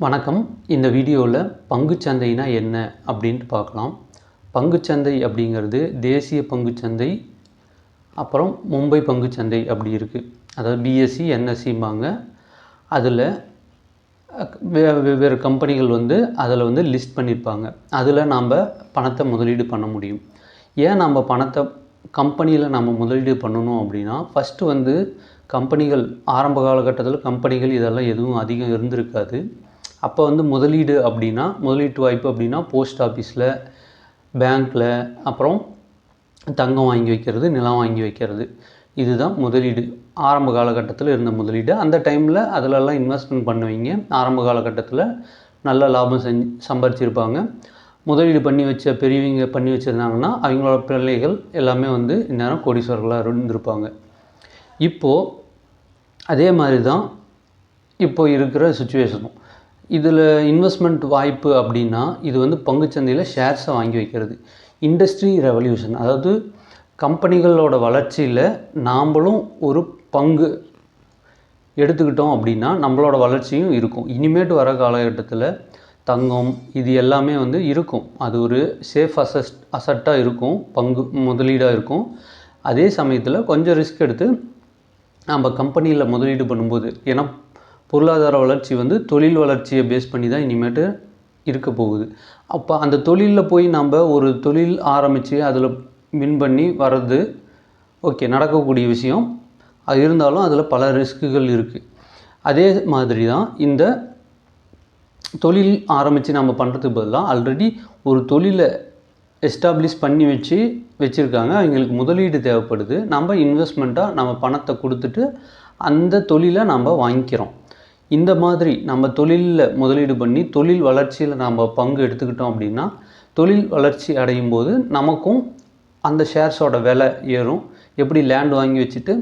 வணக்கம். இந்த வீடியோவில் பங்குச்சந்தைனா என்ன அப்படின்ட்டு பார்க்கலாம். பங்குச்சந்தை அப்படிங்கிறது தேசிய பங்குச்சந்தை, அப்புறம் மும்பை பங்குச்சந்தை அப்படி இருக்குது. அதாவது பிஎஸ்சி என்எஸ்சிம்பாங்க. அதில் வெவ்வேறு கம்பெனிகள் அதில் லிஸ்ட் பண்ணியிருப்பாங்க. அதில் நாம் பணத்தை முதலீடு பண்ண முடியும். ஏன் நம்ம பணத்தை கம்பெனியில் நம்ம முதலீடு பண்ணணும் அப்படின்னா, ஃபஸ்ட்டு கம்பெனிகள் ஆரம்ப காலகட்டத்தில் கம்பெனிகள் இதெல்லாம் எதுவும் அதிகம் இருந்திருக்காது. அப்போ முதலீடு அப்படின்னா, முதலீட்டு வாய்ப்பு அப்படின்னா போஸ்ட் ஆஃபீஸில், பேங்க்கில், அப்புறம் தங்கம் வாங்கி வைக்கிறது, நிலம் வாங்கி வைக்கிறது, இதுதான் முதலீடு. ஆரம்ப காலகட்டத்தில் இருந்த முதலீடு. அந்த டைமில் அதிலெல்லாம் இன்வெஸ்ட்மெண்ட் பண்ணுவீங்க. ஆரம்ப காலகட்டத்தில் நல்ல லாபம் சம்பாரிச்சிருப்பாங்க. முதலீடு பெரியவங்க பண்ணி வச்சுருந்தாங்கன்னா அவங்களோட பிள்ளைகள் எல்லாமே இந்நேரம் கோடீஸ்வரர்களாக இருந்திருப்பாங்க. இப்போது அதே மாதிரி தான் இப்போது இருக்கிற சுச்சுவேஷனும். இதில் இன்வெஸ்ட்மெண்ட் வாய்ப்பு அப்படின்னா, இது பங்குச்சந்தையில் ஷேர்ஸை வாங்கி வைக்கிறது. இண்டஸ்ட்ரி ரெவல்யூஷன், அதாவது கம்பெனிகளோட வளர்ச்சியில் நாம்ளும் ஒரு பங்கு எடுத்துக்கிட்டோம் அப்படின்னா நம்மளோட வளர்ச்சியும் இருக்கும். இனிமேட்டு வர காலகட்டத்தில் தங்கம் இது எல்லாமே இருக்கும். அது ஒரு சேஃப் அசட்டாக இருக்கும், பங்கு முதலீடாக இருக்கும். அதே சமயத்தில் கொஞ்சம் ரிஸ்க் எடுத்து நம்ம கம்பெனியில் முதலீடு பண்ணும்போது, ஏன்னா பொருளாதார வளர்ச்சி தொழில் வளர்ச்சியை பேஸ் பண்ணி தான் இனிமேட்டு இருக்க போகுது. அப்போ அந்த தொழிலில் போய் நம்ம ஒரு தொழில் ஆரம்பித்து அதில் வின் பண்ணி வர்றது ஓகே, நடக்கக்கூடிய விஷயம். அது இருந்தாலும் அதில் பல ரிஸ்க்குகள் இருக்குது. அதே மாதிரி தான் இந்த தொழில் ஆரம்பித்து நம்ம பண்ணுறதுக்கு பதிலாக ஆல்ரெடி ஒரு தொழிலை எஸ்டாப்ளிஷ் பண்ணி வச்சுருக்காங்க. அவங்களுக்கு முதலீடு தேவைப்படுது. நம்ம இன்வெஸ்ட்மெண்ட்டாக நம்ம பணத்தை கொடுத்துட்டு அந்த தொழிலை நம்ம வாங்கிக்கிறோம். இந்த மாதிரி நம்ம தொழிலில் முதலீடு பண்ணி தொழில் வளர்ச்சியில் நம்ம பங்கு எடுத்துக்கிட்டோம் அப்படின்னா, தொழில் வளர்ச்சி அடையும் போது நமக்கும் அந்த ஷேர்ஸோட விலை ஏறும். எப்படி லேண்ட் வாங்கி வச்சுட்டு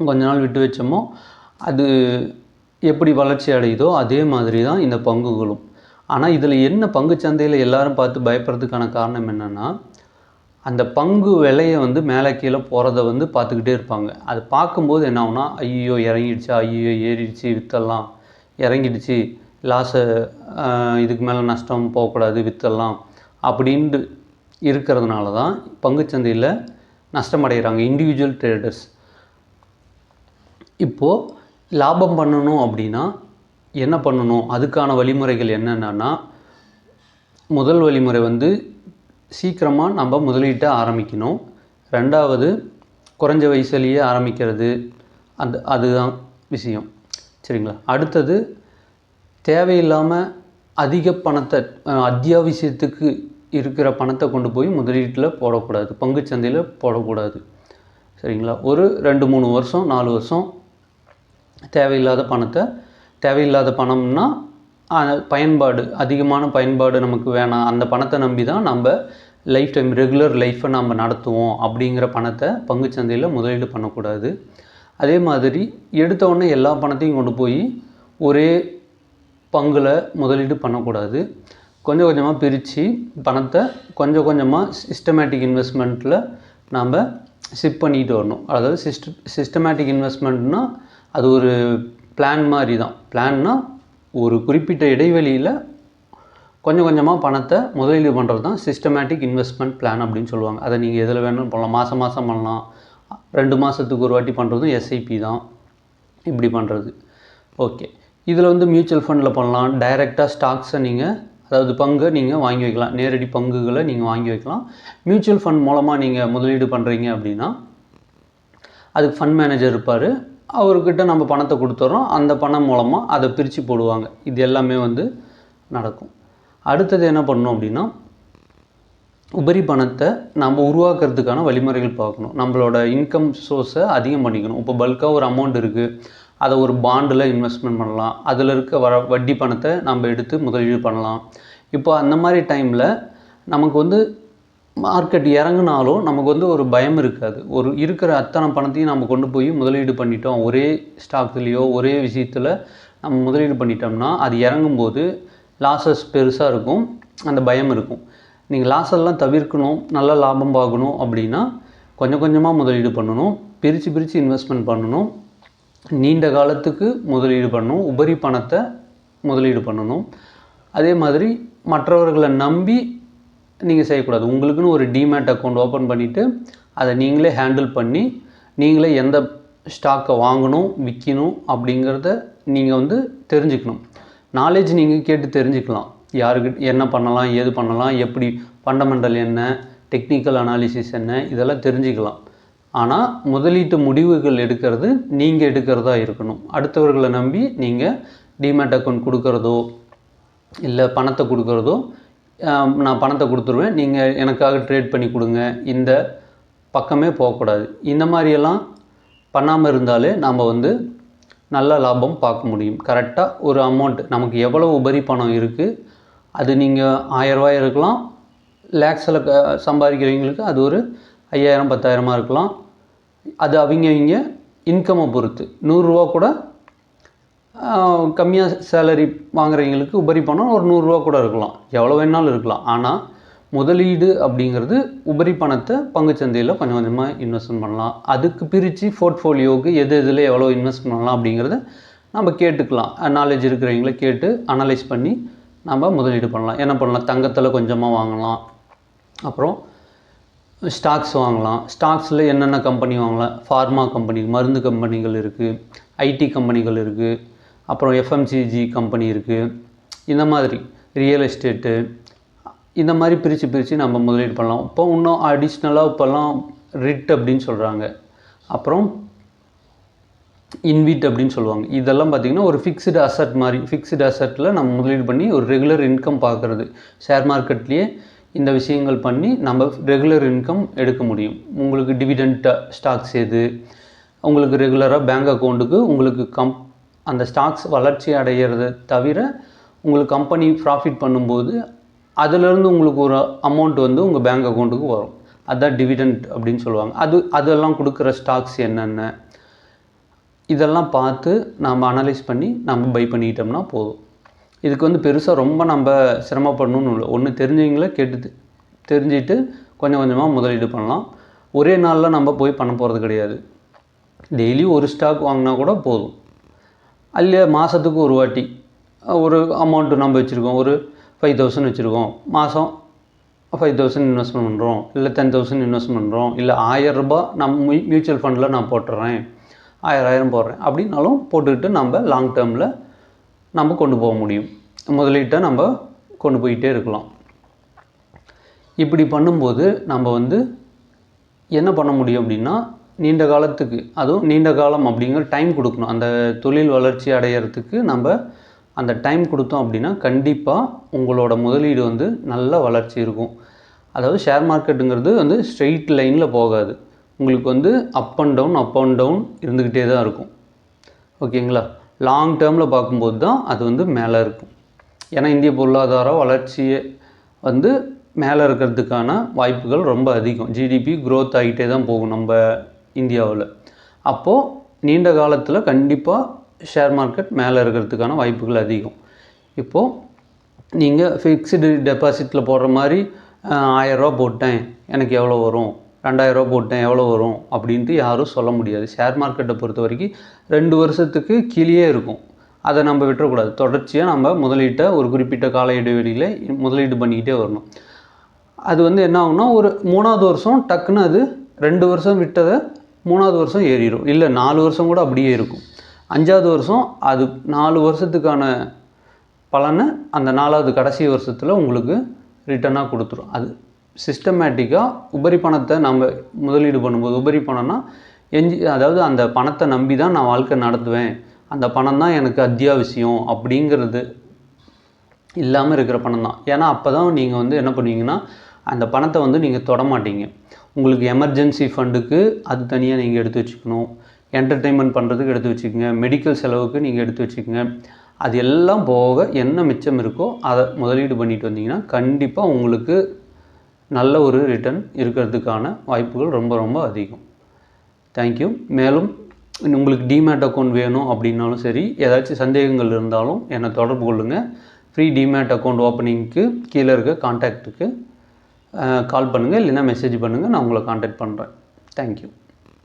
கொஞ்ச நாள் விட்டு வச்சோமோ அது எப்படி வளர்ச்சி அடையுதோ அதே மாதிரி தான் இந்த பங்குகளும். ஆனால் இதில் என்ன பங்குச்சந்தையில் எல்லாரும் பார்த்து பயப்படுறதுக்கான காரணம் என்னென்னா, அந்த பங்கு விலையை மேலே கீழே போகிறத பார்த்துக்கிட்டே இருப்பாங்க. அது பார்க்கும்போது என்ன ஆகுனா, ஐயோ இறங்கிடுச்சா, ஐயோ ஏறிடுச்சு விற்றலாம், இறங்கிடுச்சு லாஸை, இதுக்கு மேலே நஷ்டம் போகக்கூடாது விற்றலாம் அப்படின்ட்டு இருக்கிறதுனால தான் பங்குச்சந்தையில் நஷ்டமடைகிறாங்க இண்டிவிஜுவல் ட்ரேடர்ஸ். இப்போது லாபம் பண்ணணும் அப்படின்னா என்ன பண்ணணும், அதுக்கான வழிமுறைகள் என்னென்னா, முதல் வழிமுறை சீக்கிரமாக நம்ம முதலீட்டை ஆரம்பிக்கணும். ரெண்டாவது, குறைஞ்ச வயசுலேயே ஆரம்பிக்கிறது, அதுதான் விஷயம். சரிங்களா? அடுத்தது, தேவையில்லாமல் அதிக பணத்தை, அத்தியாவசியத்துக்கு இருக்கிற பணத்தை கொண்டு போய் முதலீட்டில் போடக்கூடாது, பங்குச்சந்தையில் போடக்கூடாது. சரிங்களா? ஒரு 2-3 வருஷம் 4 வருஷம் தேவையில்லாத பணம்னா பயன்பாடு, அதிகமான பயன்பாடு நமக்கு வேணாம், அந்த பணத்தை நம்பி தான் நம்ம லைஃப் டைம் ரெகுலர் லைஃப்பை நம்ம நடத்துவோம் அப்படிங்கிற பணத்தை பங்குச்சந்தையில் முதலீடு பண்ணக்கூடாது. அதே மாதிரி எடுத்தோடனே எல்லா பணத்தையும் கொண்டு போய் ஒரே பங்கில் முதலீடு பண்ணக்கூடாது. கொஞ்சம் கொஞ்சமாக பிரித்து பணத்தை கொஞ்சம் கொஞ்சமாக சிஸ்டமேட்டிக் இன்வெஸ்ட்மெண்ட்டில் நாம் ஷிஃப்ட் பண்ணிட்டு வரணும். அதாவது சிஸ்டமேட்டிக் இன்வெஸ்ட்மெண்ட்னால் அது ஒரு பிளான் மாதிரி தான். பிளான்னா ஒரு குறிப்பிட்ட இடைவெளியில் கொஞ்சம் கொஞ்சமாக பணத்தை முதலீடு பண்ணுறது தான் சிஸ்டமேட்டிக் இன்வெஸ்ட்மெண்ட் பிளான் அப்படின்னு சொல்லுவாங்க. அதை நீங்கள் எதில் வேணாலும் பண்ணலாம். மாதம் மாதம் பண்ணலாம், 2 மாதத்துக்கு ஒரு வாட்டி பண்ணுறதும் எஸ்ஐபி தான் இப்படி பண்ணுறது. ஓகே, இதில் மியூச்சுவல் ஃபண்டில் பண்ணலாம். டைரெக்டாக ஸ்டாக்ஸை அதாவது பங்கை நீங்கள் வாங்கி வைக்கலாம், நேரடி பங்குகளை நீங்கள் வாங்கி வைக்கலாம். மியூச்சுவல் ஃபண்ட் மூலமாக நீங்கள் முதலீடு பண்ணுறீங்க அப்படின்னா அதுக்கு ஃபண்ட் மேனேஜர் இருப்பார், அவர்கிட்ட நம்ம பணத்தை கொடுத்துட்றோம், அந்த பணம் மூலமாக அதை பிரித்து போடுவாங்க. இது எல்லாமே நடக்கும். அடுத்தது என்ன பண்ணணும் அப்படின்னா, உபரி பணத்தை நம்ம உருவாக்குறதுக்கான வழிமுறைகள் பார்க்கணும். நம்மளோட இன்கம் சோர்ஸை அதிகம் பண்ணிக்கணும். இப்போ பல்காக ஒரு அமௌண்ட் இருக்குது, அதை ஒரு பாண்டில் இன்வெஸ்ட்மெண்ட் பண்ணலாம். அதில் இருக்க வட்டி பணத்தை நம்ம எடுத்து முதலீடு பண்ணலாம். இப்போ அந்த மாதிரி டைமில் நமக்கு மார்க்கெட் இறங்குனாலும் நமக்கு ஒரு பயம் இருக்காது. ஒரு இருக்கிற அத்தனை பணத்தையும் நம்ம கொண்டு போய் முதலீடு பண்ணிட்டோம், ஒரே ஸ்டாக்ஸ்லேயோ ஒரே விஷயத்தில் நம்ம முதலீடு பண்ணிட்டோம்னா அது இறங்கும்போது லாஸஸ் பெருசாக இருக்கும், அந்த பயம் இருக்கும். நீங்கள் லாஸெல்லாம் தவிர்க்கணும், நல்ல லாபம் பார்க்கணும் அப்படின்னா கொஞ்சம் கொஞ்சமாக முதலீடு பண்ணணும், பிரித்து இன்வெஸ்ட்மெண்ட் பண்ணணும், நீண்ட காலத்துக்கு முதலீடு பண்ணணும். உபரி பணத்தை முதலீடு பண்ணணும். அதே மாதிரி மற்றவர்களை நம்பி நீங்கள் செய்யக்கூடாது. உங்களுக்குன்னு ஒரு டிமேட் அக்கௌண்ட் ஓப்பன் பண்ணிவிட்டு அதை நீங்களே ஹேண்டில் பண்ணி நீங்களே எந்த ஸ்டாக்கை வாங்கணும் விற்கணும் அப்படிங்கிறத நீங்கள் வந்து தெரிஞ்சுக்கணும். நாலேஜ் நீங்கள் கேட்டு தெரிஞ்சுக்கலாம். யாருக்கிட்ட என்ன பண்ணலாம், ஏது பண்ணலாம், எப்படி ஃபண்டமெண்டல் என்ன, டெக்னிக்கல் அனாலிசிஸ் என்ன, இதெல்லாம் தெரிஞ்சுக்கலாம். ஆனால் முதலீட்டு முடிவுகள் எடுக்கிறது நீங்கள் எடுக்கிறதா இருக்கணும். அடுத்தவர்களை நம்பி நீங்கள் டிமேட் அக்கௌண்ட் கொடுக்குறதோ இல்லை பணத்தை கொடுக்குறதோ, நான் பணத்தை கொடுத்துருவேன், நீங்கள் எனக்காக ட்ரேட் பண்ணி கொடுங்க, இந்த பக்கமே போகக்கூடாது. இந்த மாதிரியெல்லாம் பண்ணாமல் இருந்தாலே நம்ம வந்து நல்ல லாபம் பார்க்க முடியும். கரெக்டாக ஒரு அமௌண்ட் நமக்கு எவ்வளோ உபரி பணம் இருக்குது, அது நீங்கள் 1000 ரூபாய் இருக்கலாம், லேக்ஸில் சம்பாதிக்கிறவங்களுக்கு அது ஒரு 5000 10,000 இருக்கலாம். அது அவங்க இன்கம்மை பொறுத்து 100 ரூபா கூட கம்மியாக சேலரி வாங்குறவங்களுக்கு உபரி பணம் ஒரு 100 ரூபா கூட இருக்கலாம், எவ்வளோ வேணாலும் இருக்கலாம். ஆனால் முதலீடு அப்படிங்கிறது உபரி பணத்தை பங்குச்சந்தையில் கொஞ்சம் கொஞ்சமாக இன்வெஸ்ட்மெண்ட் பண்ணலாம். அதுக்கு பிரித்து போர்ட்ஃபோலியோவுக்கு எதில் எவ்வளோ இன்வெஸ்ட் பண்ணலாம் அப்படிங்கிறத நம்ம கேட்டுக்கலாம். நாலேஜ் இருக்கிறவங்கள கேட்டு அனலைஸ் பண்ணி நம்ம முதலீடு பண்ணலாம். என்ன பண்ணலாம், தங்கத்தில் கொஞ்சமாக வாங்கலாம், அப்புறம் ஸ்டாக்ஸ் வாங்கலாம். ஸ்டாக்ஸில் என்னென்ன கம்பெனி வாங்கலாம், ஃபார்மா கம்பெனி, மருந்து கம்பெனிகள் இருக்குது, ஐடி கம்பெனிகள் இருக்குது, அப்புறம் எஃப்எம்சிஜி கம்பெனி இருக்குது. இந்த மாதிரி ரியல் எஸ்டேட்டு, இந்த மாதிரி பிரித்து நம்ம முதலீடு பண்ணலாம். இப்போ இன்னும் அடிஷ்னலாக இப்போல்லாம் ரிட் அப்படின்னு சொல்கிறாங்க, அப்புறம் இன்விட் அப்படின்னு சொல்லுவாங்க. இதெல்லாம் பார்த்திங்கன்னா ஒரு ஃபிக்ஸ்டு அசட் மாதிரி, ஃபிக்ஸ்டு அசட்டில் நம்ம முதலீடு பண்ணி ஒரு ரெகுலர் இன்கம் பார்க்குறது. ஷேர் மார்க்கெட்லேயே இந்த விஷயங்கள் பண்ணி நம்ம ரெகுலர் இன்கம் எடுக்க முடியும். உங்களுக்கு டிவிடெண்ட் ஸ்டாக்ஸ் எது, உங்களுக்கு ரெகுலராக பேங்க் அக்கௌண்ட்டுக்கு உங்களுக்கு அந்த ஸ்டாக்ஸ் வளர்ச்சி அடைகிறத தவிர உங்களுக்கு கம்பெனி ப்ராஃபிட் பண்ணும்போது அதிலேருந்து உங்களுக்கு ஒரு அமௌண்ட் வந்து உங்கள் பேங்க் அக்கௌண்ட்டுக்கு வரும். அதுதான் டிவிடெண்ட் அப்படின்னு சொல்லுவாங்க. அதெல்லாம் கொடுக்குற ஸ்டாக்ஸ் என்னென்ன, இதெல்லாம் பார்த்து நம்ம அனலைஸ் பண்ணி நம்ம பை பண்ணிக்கிட்டோம்னா போதும். இதுக்கு வந்து பெருசாக ரொம்ப நம்ம சிரமப்படணும்னு இல்லை. ஒன்று தெரிஞ்சவங்கள கேட்டு தெரிஞ்சுட்டு கொஞ்சம் கொஞ்சமாக முதலீடு பண்ணலாம். ஒரே நாளில் நம்ம போய் பண்ண போகிறது கிடையாது. டெய்லி ஒரு ஸ்டாக் வாங்கினா கூட போதும். அல்ல மாதத்துக்கு ஒரு வாட்டி ஒரு அமௌண்ட்டு நம்ம வச்சுருக்கோம், ஒரு 5000 வச்சுருக்கோம், மாதம் 5000 இன்வெஸ்ட்மெண்ட் பண்ணுறோம், இல்லை 10,000 இன்வெஸ்ட்மெண்ட் பண்ணுறோம், இல்லை 1000 ரூபாய் நம்ம மியூச்சுவல் ஃபண்டில் நான் போட்டுறேன், 1000 போடுறேன் அப்படின்னாலும் போட்டுக்கிட்டு நம்ம லாங் டேர்மில் நம்ம கொண்டு போக முடியும். முதலீட்டை நம்ம கொண்டு போயிட்டே இருக்கலாம். இப்படி பண்ணும்போது நம்ம வந்து என்ன பண்ண முடியும் அப்படின்னா, நீண்ட காலத்துக்கு, அதுவும் நீண்ட காலம் அப்படிங்கிற டைம் கொடுக்கணும். அந்த தொழில் வளர்ச்சி அடையிறதுக்கு நம்ம அந்த டைம் கொடுத்தோம் அப்படின்னா கண்டிப்பாக உங்களோட முதலீடு வந்து நல்ல வளர்ச்சி இருக்கும். அதாவது ஷேர் மார்க்கெட்டுங்கிறது வந்து ஸ்ட்ரெயிட் லைனில் போகாது. உங்களுக்கு வந்து அப் அண்ட் டவுன் இருந்துக்கிட்டே தான் இருக்கும். ஓகேங்களா? லாங் டேர்மில் பார்க்கும்போது தான் அது வந்து மேலே இருக்கும். ஏன்னா இந்திய பொருளாதார வளர்ச்சியை வந்து மேலே இருக்கிறதுக்கான வாய்ப்புகள் ரொம்ப அதிகம். ஜிடிபி க்ரோத் ஆகிட்டே தான் போகும் நம்ம இந்தியாவில். அப்போது நீண்ட காலத்தில் கண்டிப்பாக ஷேர் மார்க்கெட் மேலே இருக்கிறதுக்கான வாய்ப்புகள் அதிகம். இப்போது நீங்கள் ஃபிக்ஸ்டு டெபாசிட்டில் போடுற மாதிரி 1000 ரூபா போட்டேன் எனக்கு எவ்வளோ வரும், 2000 ரூபா போட்டேன் எவ்வளோ வரும் அப்படின்ட்டு யாரும் சொல்ல முடியாது. ஷேர் மார்க்கெட்டை பொறுத்த வரைக்கும் 2 வருஷத்துக்கு கீழே இருக்கும். அதை நம்ம விட்டுறக்கூடாது. தொடர்ச்சியாக நம்ம முதலீட்டை ஒரு குறிப்பிட்ட கால இடைவெளியில் முதலீடு பண்ணிக்கிட்டே வரணும். அது வந்து என்ன ஆகும்னா, ஒரு 3வது வருஷம் டக்குன்னு அது 2 வருஷம் விட்டதை 3வது வருஷம் ஏறிடும், இல்லை 4 வருஷம் கூட அப்படியே இருக்கும். 5வது வருஷம் அது 4 வருஷத்துக்கான பலனை அந்த 4வது கடைசி வருஷத்தில் உங்களுக்கு ரிட்டனாக கொடுத்துரும். அது சிஸ்டமேட்டிக்காக உபரி பணத்தை நம்ம முதலீடு பண்ணும்போது, உபரி பணம்னா அதாவது அந்த பணத்தை நம்பி தான் நான் வாழ்க்கை நடத்துவேன், அந்த பணம் தான் எனக்கு அத்தியாவசியம் அப்படிங்கிறது இல்லாமல் இருக்கிற பணம் தான். ஏன்னா அப்போ தான் நீங்கள் வந்து என்ன பண்ணுவீங்கன்னா, அந்த பணத்தை வந்து நீங்கள் தொடமாட்டீங்க. உங்களுக்கு எமர்ஜென்சி ஃபண்டுக்கு அது தனியாக நீங்கள் எடுத்து வச்சுக்கணும், என்டர்டெயின்மெண்ட் பண்ணுறதுக்கு எடுத்து வச்சுக்கோங்க, மெடிக்கல் செலவுக்கு நீங்கள் எடுத்து வச்சுக்கோங்க. அது எல்லாம் போக என்ன மிச்சம் இருக்கோ அதை முதலீடு பண்ணிட்டு வந்தீங்கன்னா கண்டிப்பாக உங்களுக்கு நல்ல ஒரு ரிட்டர்ன் இருக்கிறதுக்கான வாய்ப்புகள் ரொம்ப ரொம்ப அதிகம். தேங்க்யூ. மேலும் உங்களுக்கு டிமேட் அக்கௌண்ட் வேணும் அப்படின்னாலும் சரி, ஏதாச்சும் சந்தேகங்கள் இருந்தாலும் என்னை தொடர்பு கொள்ளுங்கள். ஃப்ரீ டிமேட் அக்கௌண்ட் ஓப்பனிங்க்கு கீழே இருக்க கான்டாக்ட்டுக்கு கால் பண்ணுங்கள், இல்லைன்னா மெசேஜ் பண்ணுங்கள், நான் உங்களை கான்டாக்ட் பண்ணுறேன். தேங்க்யூ.